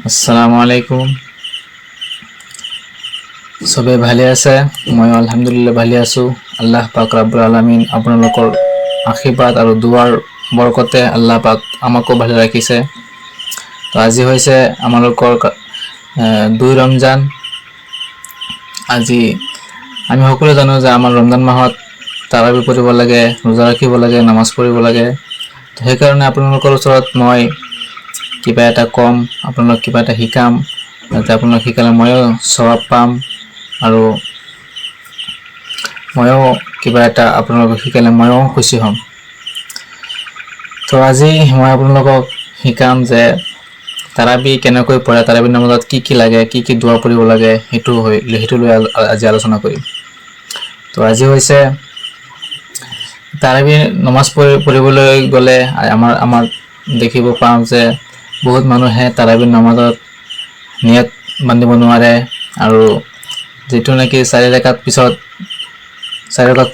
আসসালামু আলাইকুম। সবে ভালে আছে? মই আলহামদুলিল্লাহ ভালে আছো। আল্লাহ পাক রব্বুল আলামিন আপোনালোকৰ আশীৰ্বাদ আৰু দুৱাৰ বৰকতে আল্লাহ পাক আমাকো ভালে ৰাখিছে। তো আজি হৈছে আমালোকৰ 2 ৰমজান। আজি আমি সকলোৱে জানো যে আমাৰ ৰমজান মাহত তাৰাবি পঢ়িব লাগে, ৰোজা ৰাখিব লাগে, নামাজ পঢ়িব লাগে। তো সেইকাৰণে আপোনালোকৰ ওচৰত মই কিবা এটা কম, আপোনালোক কিবা এটা শিকাম, যাতে আপোনালোক শিকালে ময়ো সৱাব পাম আৰু ময়ো কিবা এটা আপোনালোকক শিকালে ময়ো খুশি হ'ম। তো আজি মই আপোনালোকক শিকাম যে তাৰাবি কেনেকৈ পঢ়ে, তাৰাবি নামাজত কি কি লাগে, কি কি দোৱা পঢ়িব লাগে, সেইটো লৈ আজি আলোচনা কৰিম। তো আজি হৈছে তাৰাবি নামাজ পঢ়িবলৈ গ'লে আমাৰ দেখিব পাওঁ যে বহুত মানুহে তাৰাবি নামাজত নিয়ত বান্ধিব নোৱাৰে আৰু যেটো নাকি 4 ৰাকাত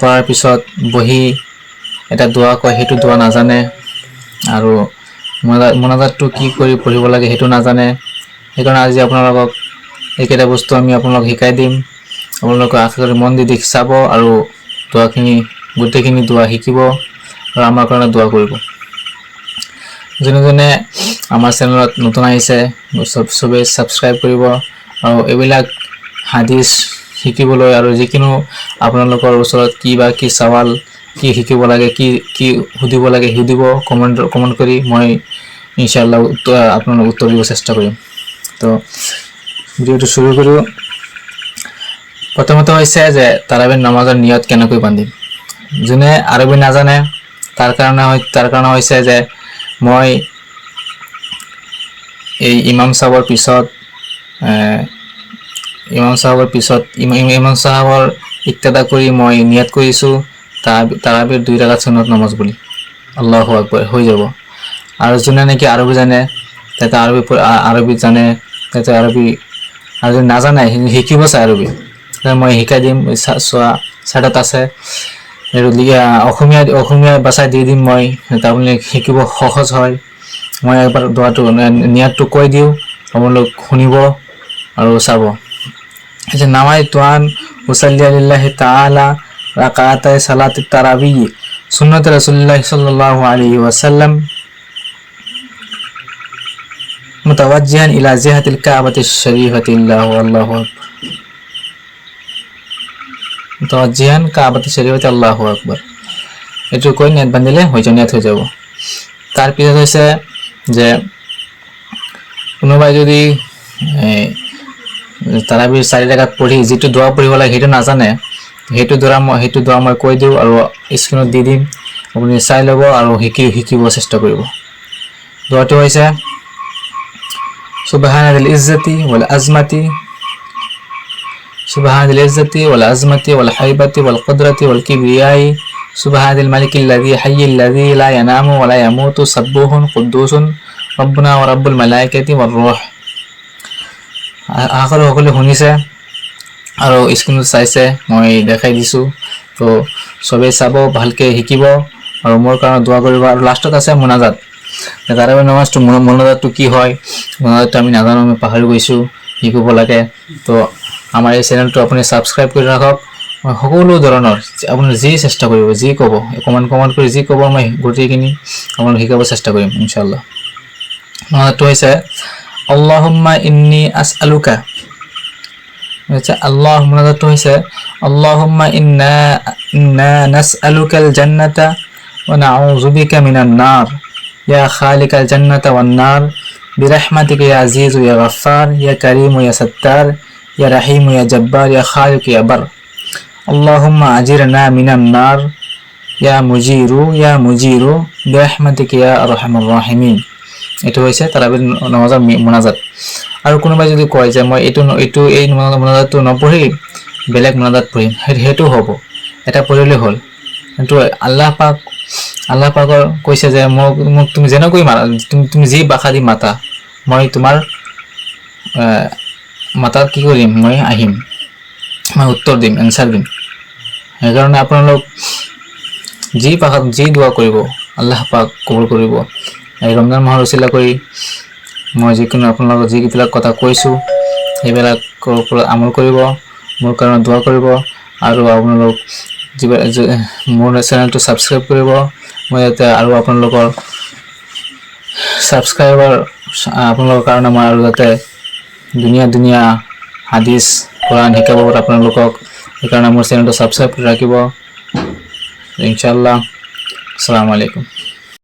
পঢ়াৰ পিছত বহি এটা দোৱা কয়, সেইটো দোৱা নাজানে আৰু মোনাজাতটো কি কৰি পঢ়িব লাগে সেইটো নাজানে। সেইকাৰণে আজি আপোনালোকক এইকেইটা বস্তু আমি আপোনালোকক শিকাই দিম। আপোনালোকে আশীৰ্বাদ মন দি চাব আৰু দোৱাখিনি গোটেইখিনি দোৱা শিকিব আৰু আমাৰ কাৰণে দোৱা কৰিব। যোনে আমাৰ চেনেলত নতুন আহিছে সবে সাবস্ক্ৰাইব কৰিব আৰু এইবিলাক হাদিস শিকিবলৈ আৰু যিকোনো আপোনালোকৰ ওচৰত কি সৱাল কি শিকিব লাগে, কি সুধিব লাগে সুধিব কমেন্ট কৰি, মই ইনশাআল্লাহ আপোনালোকক উত্তৰ দিব চেষ্টা কৰিম। তো ভিডিওটো শুৰু কৰো। প্ৰথমতে হৈছে যে তাৰাবি নামাজৰ নিয়ত কেনেকৈ বান্ধিম। যোনে আৰবী নাজানে তাৰ কাৰণে হৈছে যে মই এই ইমাম সাহেবৰ ইক্তেদা কৰি মই নিয়ত কৰিছোঁ তাৰাবিৰ 2 ৰাকাত সুন্নত নামাজ বুলি। আল্লাহু আকবাৰ হৈ যাব। আৰু যোনে নাকি আৰবী জানে তাতে আৰবী জানে, তাতে আৰবী আৰু যদি নাজানে শিকিব চাই আৰবী, মই শিকাই দিম। চাইডত আছে অসমীয়া ভাষাই দি দিম মই, আপুনি শিকিব সহজ হয়। মই একবাৰ দোৱাটো নিয়তটো কৈ দিওঁ, আপোনালোক শুনিব আৰু চাব। যে নামাই তুআন উসাল্লি লিল্লাহি তাআলা রাকাতাই সালাতুত তারাবি সুন্নাত রাসূলুল্লাহ সাল্লাল্লাহু আলাইহি ওয়াসাল্লাম মুতাওয়াজ্জিহান ইলা জিহাতিল কাবাতিশ শরীফাতি আল্লাহু আকবার। মুতাওয়াজ্জিহান কাবাতিশ শরীফাতি আল্লাহু আকবার, এটু কৈ নিয়ত বান্ধিলে নিয়ত হৈ যাব। তাৰ পিছত হৈছে যে কোনোবাই যদি তাৰাবিৰ 4 ৰাকাত পঢ়ি যেটো দোৱা পঢ়িব লাগে সেইটো নাজানে, সেইটো দোৱা মই কৈ দিওঁ আৰু স্ক্ৰীনত দি দিম, আপুনি চাই ল'ব আৰু শিকিব চেষ্টা কৰিব। দোৱাটো হৈছে সুবহানাল ইজ্জতি ওয়াল আজমাতি ওয়াল হাইবাতি ওয়াল কুদরাতি ওয়াল কিবরিয়াই সুবহানাল মালিকিল্লাযী হাইয়্যিল্লাযী লা ইয়ানামু ওয়া লা ইয়ামুতু সাব্বুহুন কুদ্দুসুন রব্বুনা ওয়া রাব্বুল মালাইকাতি ওয়ার রূহ। সকলে শুনিছে আৰু স্ক্ৰীনত চাইছে, মই দেখাই দিছোঁ। তো সবেই চাব, ভালকৈ শিকিব আৰু মোৰ কাৰণে দোৱা কৰিব। আৰু লাষ্টত আছে মোনাজাত। তাৰাবি নামাজটো মোনাজাতটো কি হয়, মোনাজাতটো আমি নাজানো, আমি পাহৰি গৈছোঁ, শিকিব লাগে। তো আমাৰ এই চেনেলটো আপুনি সাবস্ক্ৰাইব কৰি ৰাখক। মই সকলো ধৰণৰ আপুনি যি চেষ্টা কৰিব, যি ক'ব কমেন্ট কৰি যি ক'ব, মই গোটেইখিনি আপোনাক শিকাব চেষ্টা কৰিম ইনশাআল্লাহ। মোনাজাতটো হৈছে আল্লাহুম্মা ইন্নী আসআলুকা। মোনাজাতটো হৈছে আল্লাহুম্মা ইন্না নাসআলুকাল জান্নাতা ওয়া নাউযু বিকা মিনান নার ইয়া খালিকাল জান্নাতা ওয়ান নার বিরহমাতিকা ইয়া আজিজু ইয়া গফফার ইয়া কারীমু ইয়া সাত্তার ইয়া রাহিমু ইয়া জব্বার ইয়া খালিক ইয়া বার। আল্লাহুম্মা আজিরনা মিনান নার ইয়া মুজিরু বিরহমাতিকা ইয়া আরহামার রাহিমিন। এটো হৈছে তাৰাবিৰ নামাজৰ মোনাজাত। আৰু কোনোবাই যদি কয় যে মই এই মোনাজাতটো নপঢ়ি বেলেগ মোনাজাত পঢ়িম, সেইটো হ'ব, এটা পঢ়িলে হ'ল। কিন্তু আল্লাহ পাকৰ কৈছে যে মোক তুমি যেনেকৈ মাতা, তুমি যি ভাষা দি মাতা, মই তোমাৰ মাতাত কি কৰিম, মই আহিম, মই উত্তৰ দিম, এনসাৰ দিম। সেইকাৰণে আপোনালোক যি ভাষাত যি দোৱা কৰিব আল্লাহ পাক কবুল কৰিব। এই ৰমজান মাহৰ উচিলা কৰি মই যিকোনো আপোনালোকক যিবিলাক কথা কৈছোঁ সেইবিলাকৰ ওপৰত আমল কৰিব, মোৰ কাৰণে দোৱা কৰিব আৰু আপোনালোক মোৰ চেনেলটো ছাবস্ক্ৰাইব কৰিব। মই যাতে আৰু আপোনালোকৰ ছাবস্ক্ৰাইবাৰ আপোনালোকৰ কাৰণে মই আৰু যাতে ধুনীয়া হাদিছ কোৰাণ শিকাব পাৰোঁ আপোনালোকক, সেইকাৰণে মোৰ চেনেলটো ছাবস্ক্ৰাইব কৰি ৰাখিব ইনশাআল্লাহ। আসসালামু আলাইকুম।